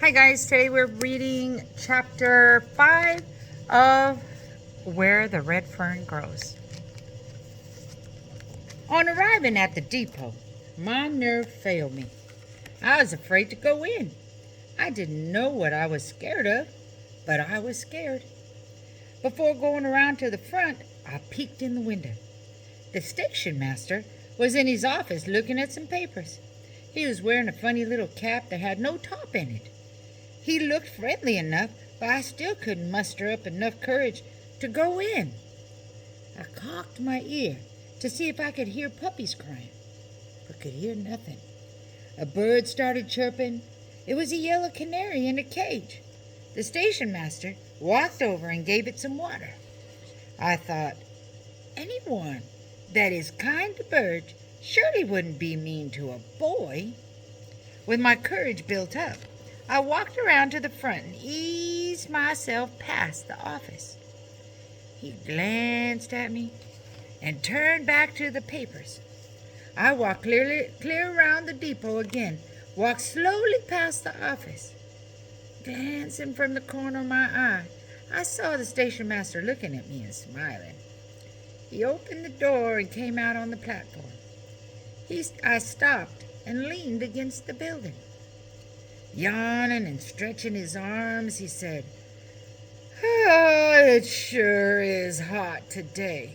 Hi guys, today we're reading chapter 5 of Where the Red Fern Grows. On arriving at the depot, my nerve failed me. I was afraid to go in. I didn't know what I was scared of, but I was scared. Before going around to the front, I peeked in the window. The station master was in his office looking at some papers. He was wearing a funny little cap that had no top in it. He looked friendly enough, but I still couldn't muster up enough courage to go in. I cocked my ear to see if I could hear puppies crying, but could hear nothing. A bird started chirping. It was a yellow canary in a cage. The station master walked over and gave it some water. I thought, anyone that is kind to birds surely wouldn't be mean to a boy. With my courage built up, I walked around to the front and eased myself past the office. He glanced at me and turned back to the papers. I walked clear around the depot again, walked slowly past the office. Glancing from the corner of my eye, I saw the station master looking at me and smiling. He opened the door and came out on the platform. I stopped and leaned against the building. Yawning and stretching his arms, he said, it sure is hot today.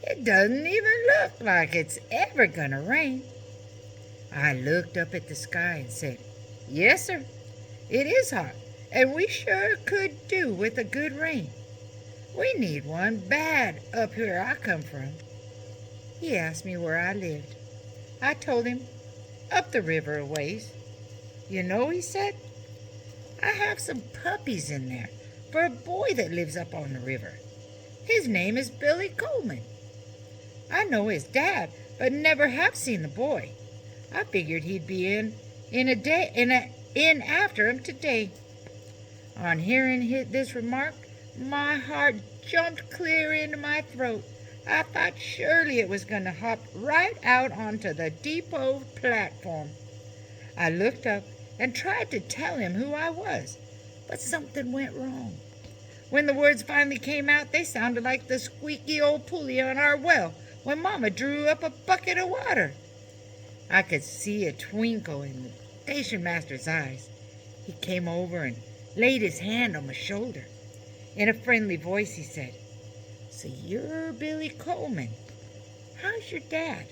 It doesn't even look like it's ever gonna rain." I looked up at the sky and said, "Yes, sir, it is hot, and we sure could do with a good rain. We need one bad up here I come from." He asked me where I lived. I told him, "Up the river a ways." "You know," he said, "I have some puppies in there for a boy that lives up on the river. His name is Billy Coleman. I know his dad, but never have seen the boy. I figured he'd be in after him today." On hearing this remark, my heart jumped clear into my throat. I thought surely it was going to hop right out onto the depot platform. I looked up and tried to tell him who I was, but something went wrong. When the words finally came out, they sounded like the squeaky old pulley on our well when Mama drew up a bucket of water. I could see a twinkle in the station master's eyes. He came over and laid his hand on my shoulder. In a friendly voice, he said, "So you're Billy Coleman. How's your dad?"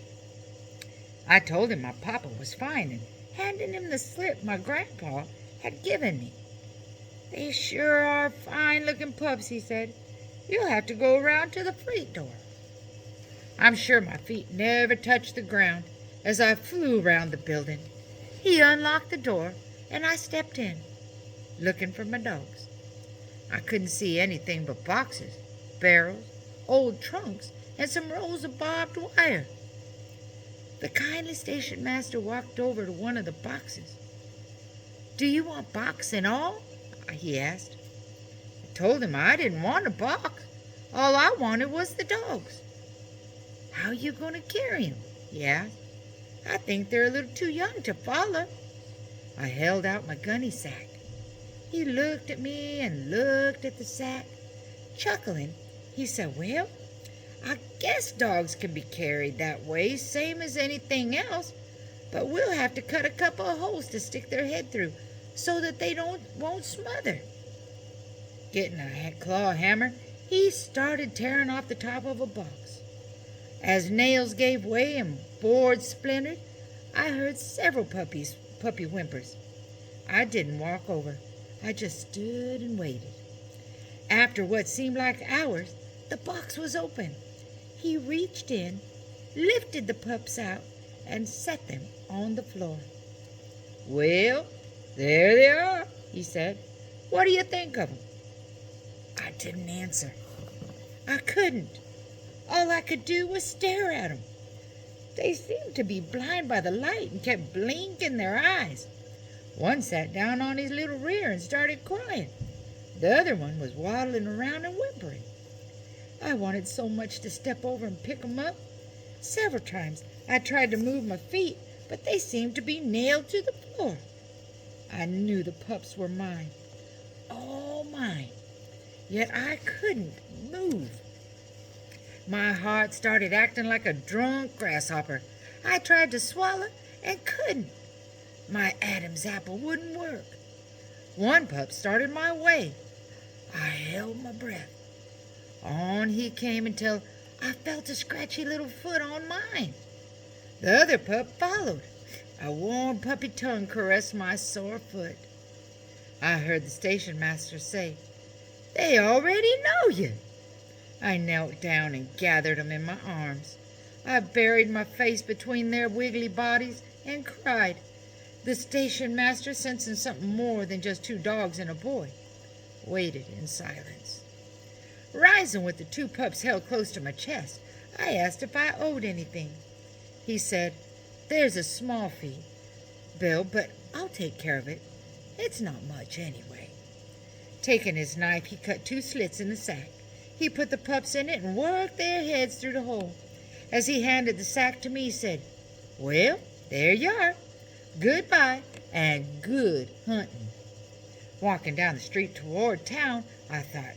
I told him my papa was fine and handed him the slip my grandpa had given me. "They sure are fine-looking pups," he said. "You'll have to go around to the freight door." I'm sure my feet never touched the ground as I flew around the building. He unlocked the door, and I stepped in, looking for my dogs. I couldn't see anything but boxes, barrels, old trunks, and some rows of barbed wire. The kindly station master walked over to one of the boxes. "Do you want box and all?" he asked. I told him I didn't want a box. All I wanted was the dogs. "How are you going to carry them?" he asked. "I think they're a little too young to follow." I held out my gunny sack. He looked at me and looked at the sack. Chuckling, he said, "Well, I guess dogs can be carried that way, same as anything else, but we'll have to cut a couple of holes to stick their head through so that they won't smother." Getting a claw hammer, he started tearing off the top of a box. As nails gave way and boards splintered, I heard several puppy whimpers. I didn't walk over. I just stood and waited. After what seemed like hours, the box was open. He reached in, lifted the pups out, and set them on the floor. "Well, there they are," he said. "What do you think of them?" I didn't answer. I couldn't. All I could do was stare at them. They seemed to be blind by the light and kept blinking their eyes. One sat down on his little rear and started crying. The other one was waddling around and whimpering. I wanted so much to step over and pick them up. Several times I tried to move my feet, but they seemed to be nailed to the floor. I knew the pups were mine, all mine, yet I couldn't move. My heart started acting like a drunk grasshopper. I tried to swallow and couldn't. My Adam's apple wouldn't work. One pup started my way. I held my breath. On he came until I felt a scratchy little foot on mine. The other pup followed. A warm puppy tongue caressed my sore foot. I heard the station master say, "They already know you." I knelt down and gathered them in my arms. I buried my face between their wiggly bodies and cried. The station master, sensing something more than just two dogs and a boy, waited in silence. Rising with the two pups held close to my chest, I asked if I owed anything. He said, "There's a small fee, Bill, but I'll take care of it. It's not much anyway." Taking his knife, he cut 2 slits in the sack. He put the pups in it and worked their heads through the hole. As he handed the sack to me, he said, "Well, there you are. Goodbye and good hunting." Walking down the street toward town, I thought,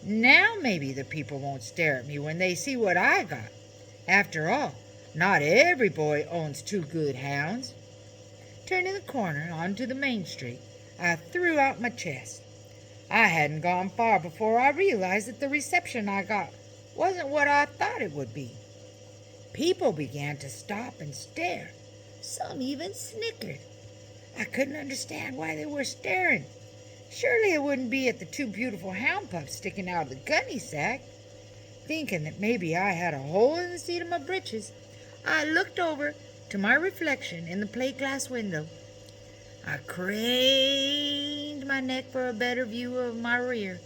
now maybe the people won't stare at me when they see what I got. After all, not every boy owns 2 good hounds. Turning the corner onto the main street, I threw out my chest. I hadn't gone far before I realized that the reception I got wasn't what I thought it would be. People began to stop and stare. Some even snickered. I couldn't understand why they were staring. Surely it wouldn't be at the 2 beautiful hound pups sticking out of the gunny sack. Thinking that maybe I had a hole in the seat of my britches, I looked over to my reflection in the plate glass window. I craned my neck for a better view of my rear.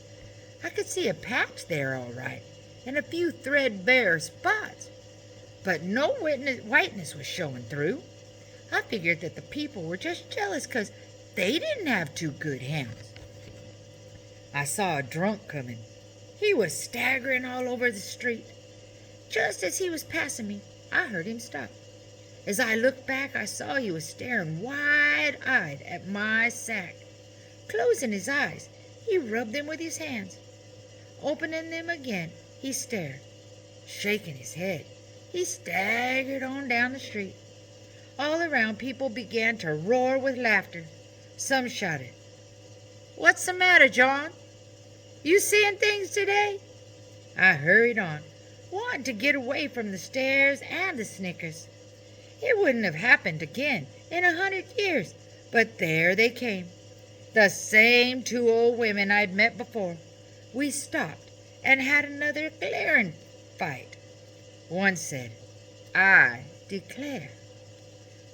I could see a patch there all right, and a few threadbare spots, but no whiteness was showing through. I figured that the people were just jealous because they didn't have 2 good hounds. I saw a drunk coming. He was staggering all over the street. Just as he was passing me, I heard him stop. As I looked back, I saw he was staring wide-eyed at my sack. Closing his eyes, he rubbed them with his hands. Opening them again, he stared. Shaking his head, he staggered on down the street. All around, people began to roar with laughter. Some shouted, "What's the matter, John? You seeing things today?" I hurried on, wanting to get away from the stares and the snickers. It wouldn't have happened again in 100 years, but there they came. The same 2 old women I'd met before. We stopped and had another glaring fight. One said, "I declare."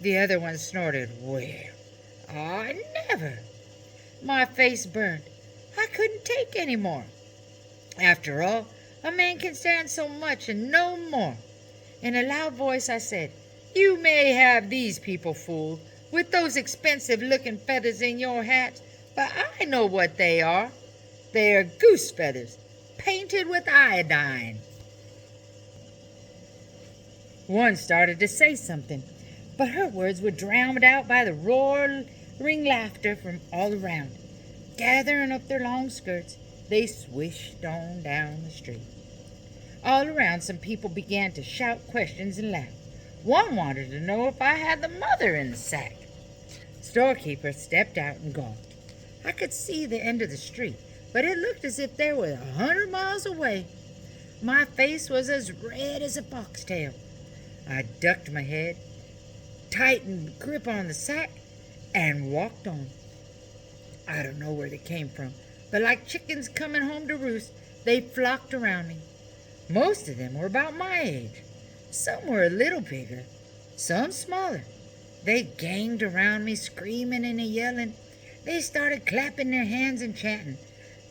The other one snorted, "Well, I never." My face burned. I couldn't take any more. After all, a man can stand so much and no more. In a loud voice I said, "You may have these people fooled with those expensive-looking feathers in your hats, but I know what they are. They are goose feathers, painted with iodine." One started to say something, but her words were drowned out by the roaring laughter from all around. Gathering up their long skirts, they swished on down the street. All around, some people began to shout questions and laugh. One wanted to know if I had the mother in the sack. Storekeeper stepped out and gawked. I could see the end of the street, but it looked as if they were 100 miles away. My face was as red as a foxtail. I ducked my head, tightened grip on the sack, and walked on. I don't know where they came from, but like chickens coming home to roost, they flocked around me. Most of them were about my age. Some were a little bigger, some smaller. They ganged around me, screaming and yelling. They started clapping their hands and chanting,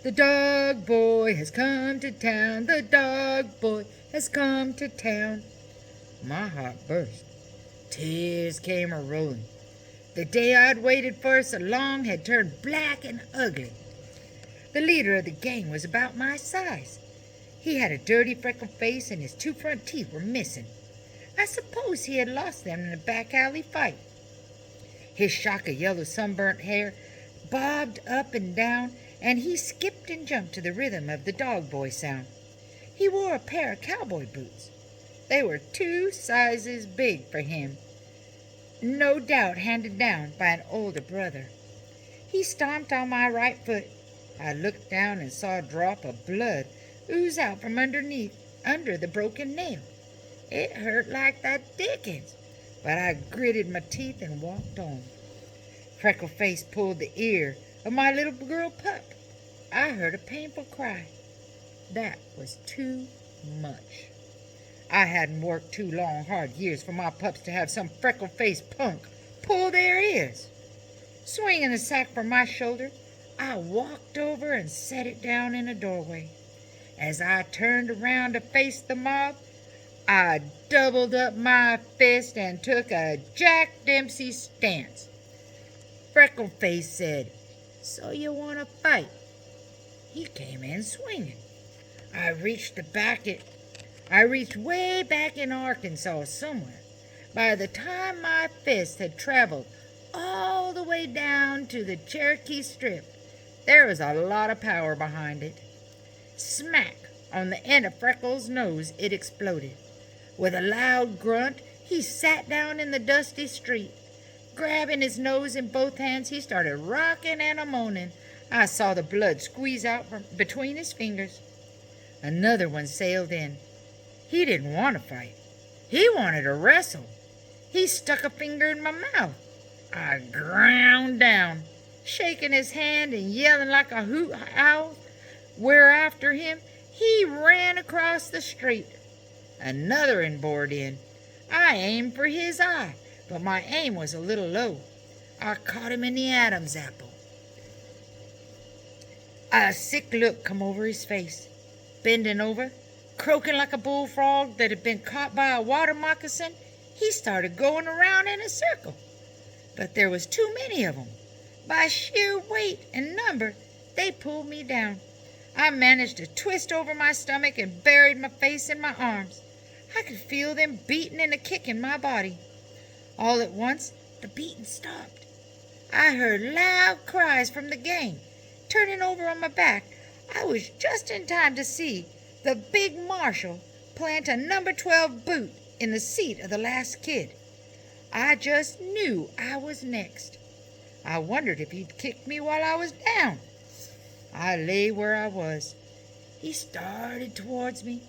"The dog boy has come to town, the dog boy has come to town." My heart burst. Tears came a-rolling. The day I'd waited for so long had turned black and ugly. The leader of the gang was about my size. He had a dirty freckled face and his 2 front teeth were missing. I suppose he had lost them in a back alley fight. His shock of yellow sunburnt hair bobbed up and down, and he skipped and jumped to the rhythm of the dog boy sound. He wore a pair of cowboy boots. They were 2 sizes big for him, no doubt handed down by an older brother. He stomped on my right foot. I looked down and saw a drop of blood ooze out from under the broken nail. It hurt like the dickens, but I gritted my teeth and walked on. Freckleface pulled the ear of my little girl pup. I heard a painful cry. That was too much. I hadn't worked 2 long, hard years for my pups to have some freckle-faced punk pull their ears. Swinging the sack from my shoulder, I walked over and set it down in a doorway. As I turned around to face the mob, I doubled up my fist and took a Jack Dempsey stance. Freckleface said, "So you want to fight?" He came in swinging. I reached way back in Arkansas somewhere. By the time my fist had traveled all the way down to the Cherokee Strip, there was a lot of power behind it. Smack on the end of Freckles' nose, it exploded. With a loud grunt, he sat down in the dusty street. Grabbing his nose in both hands, he started rocking and a-moaning. I saw the blood squeeze out from between his fingers. Another one sailed in. He didn't want to fight. He wanted to wrestle. He stuck a finger in my mouth. I ground down, shaking his hand and yelling like a hoot owl. We're after him. He ran across the street. Another one bored in. I aimed for his eye, but my aim was a little low. I caught him in the Adam's apple. A sick look come over his face. Bending over, croaking like a bullfrog that had been caught by a water moccasin, he started going around in a circle. But there was too many of them. By sheer weight and number, they pulled me down. I managed to twist over my stomach and buried my face in my arms. I could feel them beating and kicking my body. All at once, the beating stopped. I heard loud cries from the gang. Turning over on my back, I was just in time to see the big marshal plant a number 12 boot in the seat of the last kid. I just knew I was next. I wondered if he'd kick me while I was down. I lay where I was. He started towards me.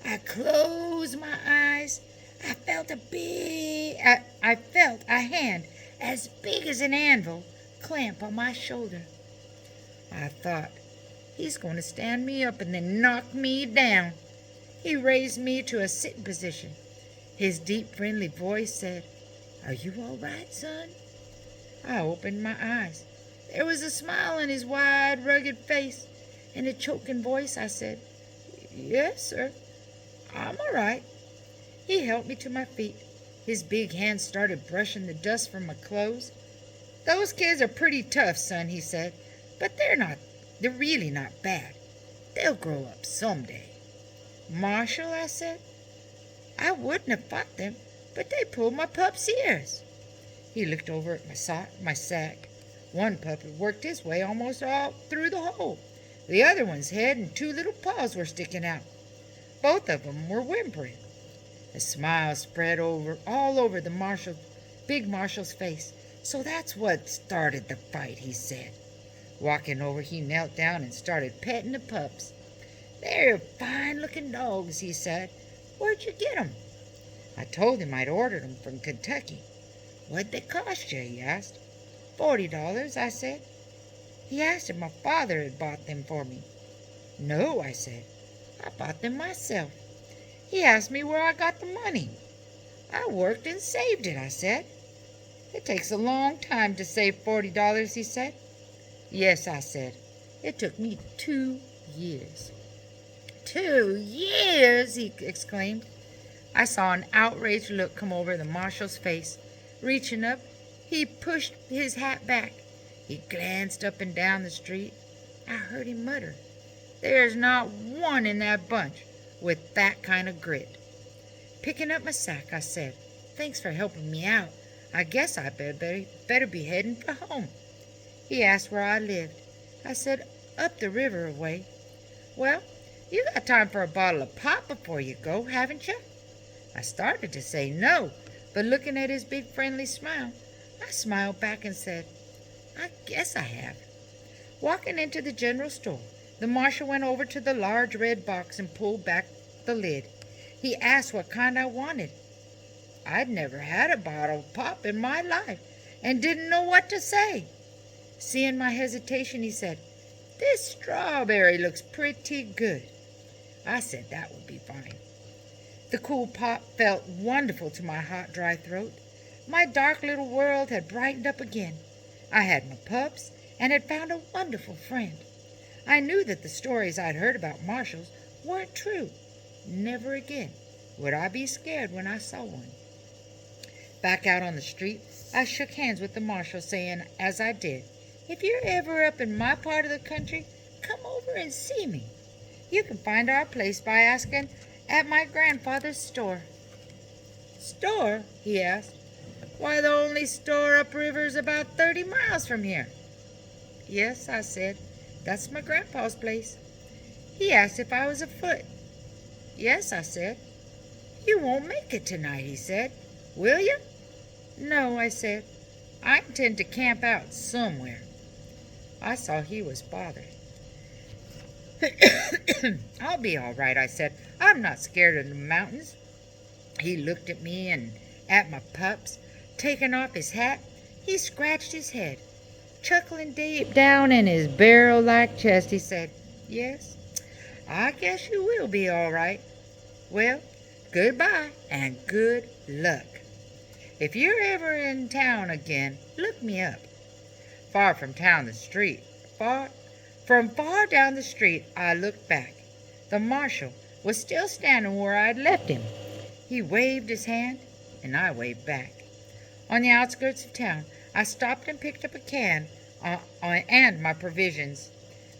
I closed my eyes. I felt a hand as big as an anvil clamp on my shoulder. I thought, he's going to stand me up and then knock me down. He raised me to a sitting position. His deep, friendly voice said, "Are you all right, son?" I opened my eyes. There was a smile on his wide, rugged face. In a choking voice, I said, "Yes, sir. I'm all right." He helped me to my feet. His big hands started brushing the dust from my clothes. "Those kids are pretty tough, son," he said, "but they're really not bad. They'll grow up someday." "Marshal," I said, "I wouldn't have fought them, but they pulled my pup's ears." He looked over at my sack. One pup had worked his way almost all through the hole. The other one's head and 2 little paws were sticking out. Both of them were whimpering. A smile spread all over the big marshal's face. "So that's what started the fight," he said. Walking over, he knelt down and started petting the pups. "They're fine-looking dogs," he said. "Where'd you get 'em?" I told him I'd ordered 'em from Kentucky. "What'd they cost you?" he asked. $40, I said. He asked if my father had bought them for me. "No," I said. "I bought them myself." He asked me where I got the money. "I worked and saved it," I said. "It takes a long time to save $40, he said. "Yes," I said. "It took me 2 years." 2 years, he exclaimed. I saw an outraged look come over the marshal's face. Reaching up, he pushed his hat back. He glanced up and down the street. I heard him mutter, "There's not one in that bunch with that kind of grit." Picking up my sack, I said, "Thanks for helping me out. I guess I better be heading for home. He asked where I lived. I said, up the river a way. Well, you got time for a bottle of pop before you go, haven't you? I started to say no, but looking at his big friendly smile, I smiled back and said, I guess I have. Walking into the general store, the marshal went over to the large red box and pulled back the lid. He asked what kind I wanted. I'd never had a bottle of pop in my life and didn't know what to say. Seeing my hesitation, he said, this strawberry looks pretty good. I said that would be fine. The cool pop felt wonderful to my hot, dry throat. My dark little world had brightened up again. I had my pups and had found a wonderful friend. I knew that the stories I'd heard about marshals weren't true. Never again would I be scared when I saw one. Back out on the street, I shook hands with the marshal, saying as I did, if you're ever up in my part of the country, come over and see me. You can find our place by asking at my grandfather's store. Store? He asked. Why, the only store upriver's about 30 miles from here. Yes, I said. That's my grandpa's place. He asked if I was afoot. Yes, I said. You won't make it tonight, he said. Will you? No, I said. I intend to camp out somewhere. I saw he was bothered. I'll be all right, I said. I'm not scared of the mountains. He looked at me and at my pups. Taking off his hat, he scratched his head. Chuckling deep down in his barrel-like chest, he said, yes, I guess you will be all right. Well, goodbye and good luck. If you're ever in town again, look me up. From far down the street, I looked back. The marshal was still standing where I'd left him. He waved his hand, and I waved back. On the outskirts of town, I stopped and picked up a can and my provisions.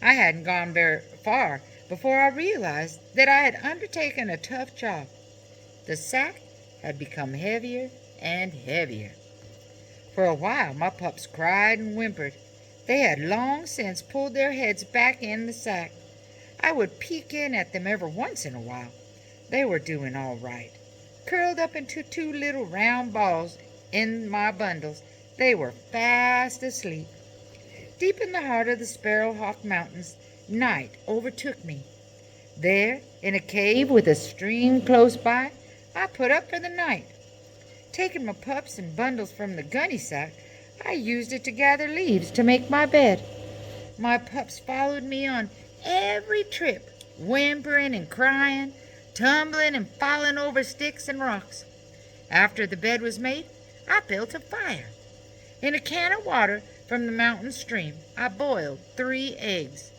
I hadn't gone very far before I realized that I had undertaken a tough job. The sack had become heavier and heavier. For a while, my pups cried and whimpered. They had long since pulled their heads back in the sack. I would peek in at them every once in a while. They were doing all right. Curled up into two little round balls in my bundles, they were fast asleep. Deep in the heart of the Sparrowhawk Mountains, night overtook me. There, in a cave with a stream close by, I put up for the night. Taking my pups and bundles from the gunny sack, I used it to gather leaves to make my bed. My pups followed me on every trip, whimpering and crying, tumbling and falling over sticks and rocks. After the bed was made, I built a fire. In a can of water from the mountain stream, I boiled 3 eggs.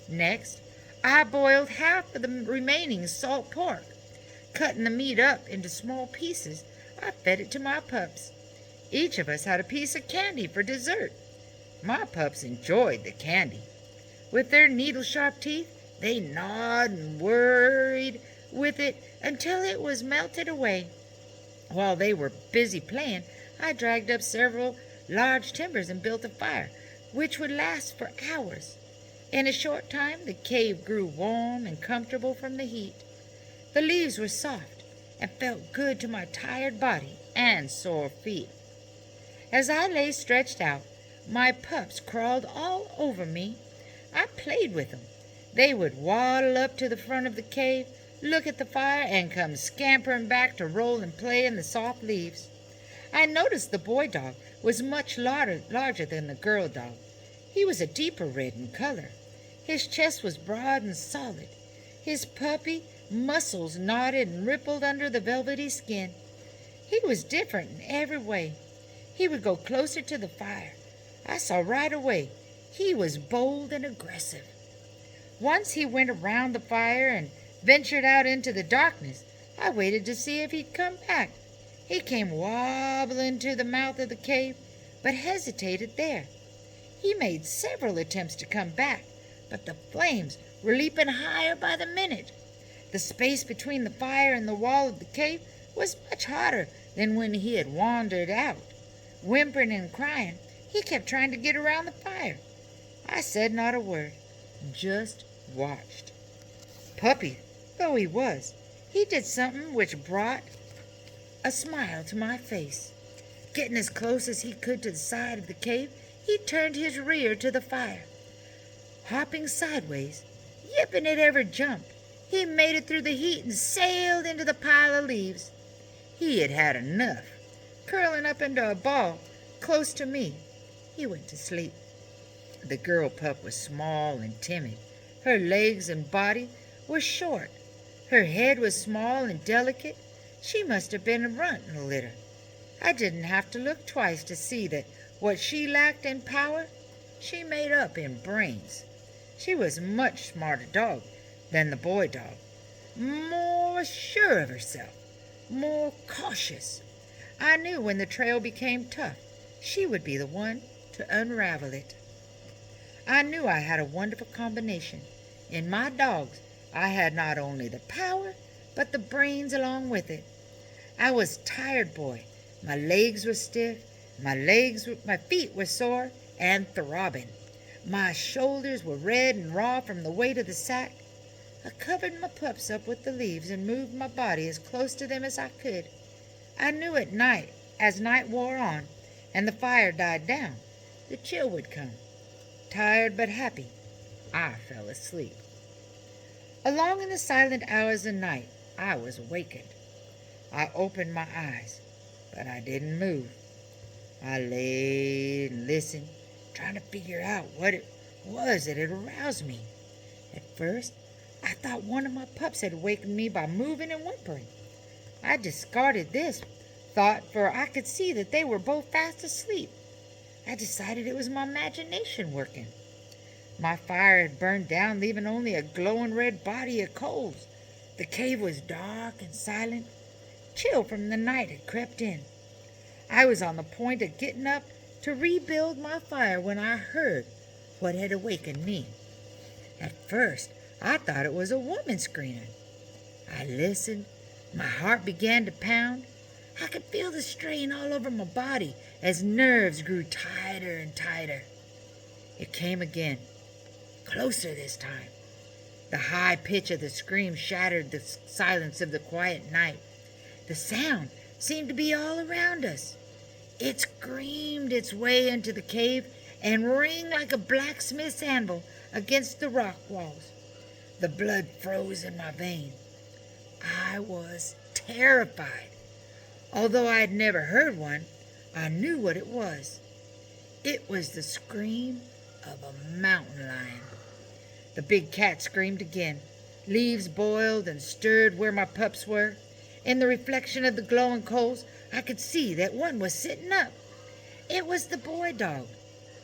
Next, I boiled half of the remaining salt pork. Cutting the meat up into small pieces, I fed it to my pups. Each of us had a piece of candy for dessert. My pups enjoyed the candy. With their needle-sharp teeth, they gnawed and worried with it until it was melted away. While they were busy playing, I dragged up several large timbers and built a fire, which would last for hours. In a short time, the cave grew warm and comfortable from the heat. The leaves were soft and felt good to my tired body and sore feet. As I lay stretched out, my pups crawled all over me. I played with them. They would waddle up to the front of the cave, look at the fire, and come scampering back to roll and play in the soft leaves. I noticed the boy dog was much larger than the girl dog. He was a deeper red in color. His chest was broad and solid. His puppy muscles knotted and rippled under the velvety skin. He was different in every way. He would go closer to the fire. I saw right away he was bold and aggressive. Once he went around the fire and ventured out into the darkness. I waited to see if he'd come back. He came wobbling to the mouth of the cave, but hesitated there. He made several attempts to come back, but the flames were leaping higher by the minute. The space between the fire and the wall of the cave was much hotter than when he had wandered out. Whimpering and crying, he kept trying to get around the fire. I said not a word, just watched. Puppy though he was, he did something which brought a smile to my face. Getting as close as he could to the side of the cave, he turned his rear to the fire. Hopping sideways, yipping at every jump, he made it through the heat and sailed into the pile of leaves. He had had enough. Curling up into a ball close to me, he went to sleep. The girl pup was small and timid. Her legs and body were short. Her head was small and delicate. She must have been a runt in the litter. I didn't have to look twice to see that what she lacked in power, she made up in brains. She was a much smarter dog than the boy dog, more sure of herself, more cautious. I knew when the trail became tough, she would be the one to unravel it. I knew I had a wonderful combination. In my dogs, I had not only the power, but the brains along with it. I was a tired boy. My legs were stiff, my feet were sore and throbbing. My shoulders were red and raw from the weight of the sack. I covered my pups up with the leaves and moved my body as close to them as I could. I knew at night, as night wore on and the fire died down, the chill would come. Tired but happy, I fell asleep. Along in the silent hours of night, I was awakened. I opened my eyes, but I didn't move. I lay and listened, trying to figure out what it was that had aroused me. At first, I thought one of my pups had awakened me by moving and whimpering. I discarded this thought, for I could see that they were both fast asleep. I decided it was my imagination working. My fire had burned down, leaving only a glowing red body of coals. The cave was dark and silent. Chill from the night had crept in. I was on the point of getting up to rebuild my fire when I heard what had awakened me. At first, I thought it was a woman screaming. I listened. My heart began to pound. I could feel the strain all over my body as nerves grew tighter and tighter. It came again, closer this time. The high pitch of the scream shattered the silence of the quiet night. The sound seemed to be all around us. It screamed its way into the cave and rang like a blacksmith's anvil against the rock walls. The blood froze in my veins. I was terrified. Although I had never heard one, I knew what it was. It was the scream of a mountain lion. The big cat screamed again. Leaves boiled and stirred where my pups were. In the reflection of the glowing coals, I could see that one was sitting up. It was the boy dog.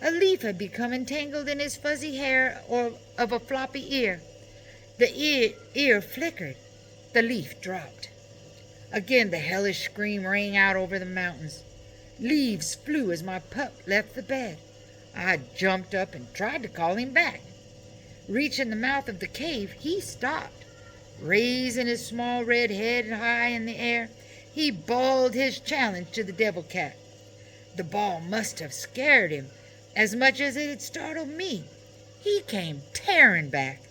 A leaf had become entangled in his fuzzy hair of a floppy ear. The ear flickered. The leaf dropped. Again the hellish scream rang out over the mountains. Leaves flew as my pup left the bed. I jumped up and tried to call him back. Reaching the mouth of the cave, he stopped. Raising his small red head high in the air, he bawled his challenge to the devil cat. The bawl must have scared him as much as it had startled me. He came tearing back.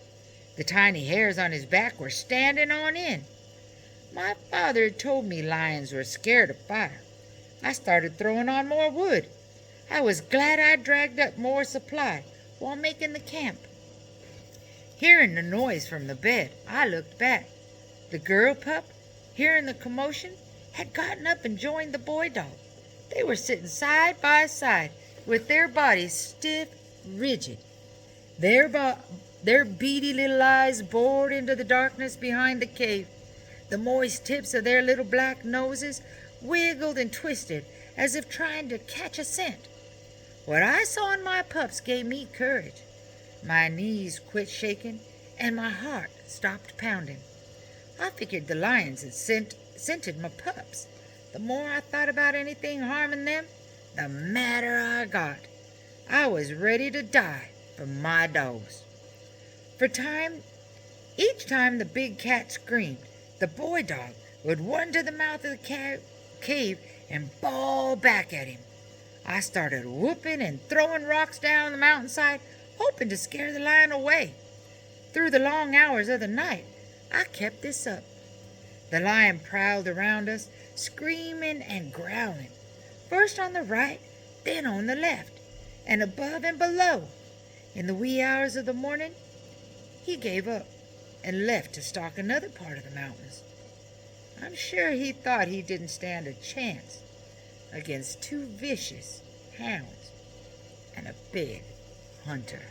The tiny hairs on his back were standing on end. My father had told me lions were scared of fire. I started throwing on more wood. I was glad I'd dragged up more supply while making the camp. Hearing the noise from the bed, I looked back. The girl pup, hearing the commotion, had gotten up and joined the boy dog. They were sitting side by side with their bodies stiff, rigid. Their beady little eyes bored into the darkness behind the cave. The moist tips of their little black noses wiggled and twisted as if trying to catch a scent. What I saw in my pups gave me courage. My knees quit shaking and my heart stopped pounding. I figured the lions had scented my pups. The more I thought about anything harming them, the madder I got. I was ready to die for my dogs. Each time the big cat screamed, the boy dog would run to the mouth of the cave and bawl back at him. I started whooping and throwing rocks down the mountainside, hoping to scare the lion away. Through the long hours of the night, I kept this up. The lion prowled around us, screaming and growling, first on the right, then on the left, and above and below. In the wee hours of the morning, he gave up and left to stalk another part of the mountains. I'm sure he thought he didn't stand a chance against two vicious hounds and a big hunter.